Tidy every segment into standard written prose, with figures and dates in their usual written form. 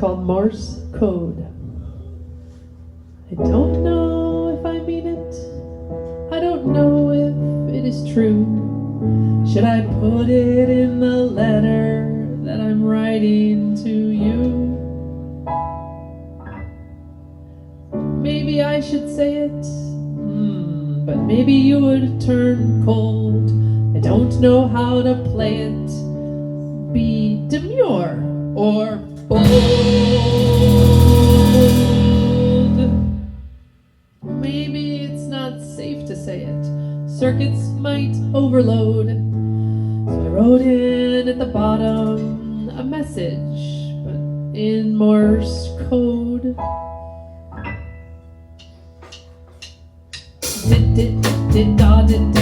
called Morse code. I don't know if I mean it. I don't know if it is true. Should I put it in the letter that I'm writing to you? Maybe I should say it, but maybe you would turn cold. I don't know how to play it. Be demure or bold. Maybe it's not safe to say it. Circuits might overload. So I wrote in at the bottom a message, but in Morse code. Did da did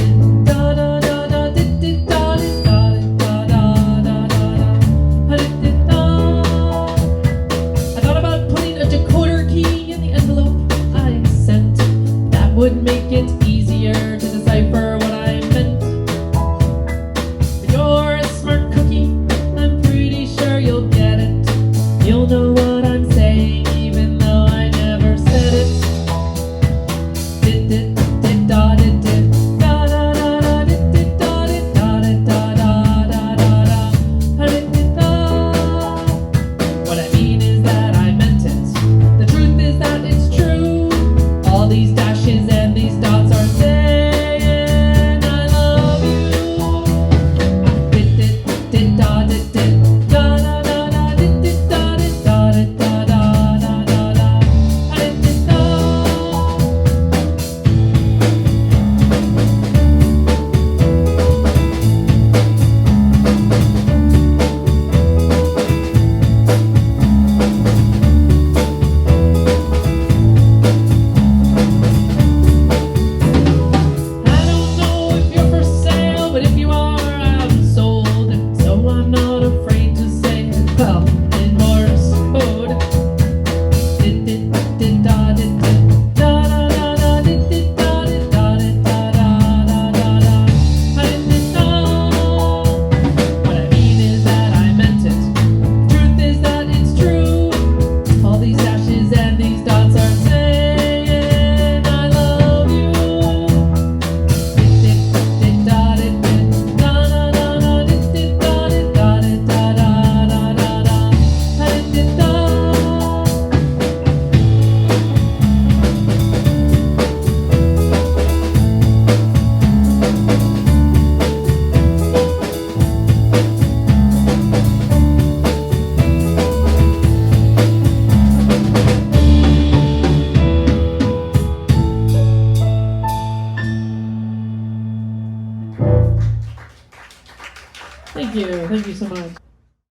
da da da da did da did da da da da da did da. I thought about putting a decoder key in the envelope I sent. That would make it easier to decipher what I meant. But you're a smart cookie, I'm pretty sure you'll get it. You'll know what I'm saying even though I never said it. Did da did da da da da did da did da da da da da did da. What I mean is that I meant it. The truth is that it's true. All these dashes and these dots are saying I love you. Did da did da da da da did da did da da da da da did da. I don't know if you're for sale, but if you are, I'm sold. And so I'm not afraid to say it. Well, in Morse code. Did da did da da da da did da did da da da da did da. What I mean is that I meant it. Truth is that it's true. All these dashes and these dots are saying I love you. Did da did da da da did da did da da da da did da. Thank you so much.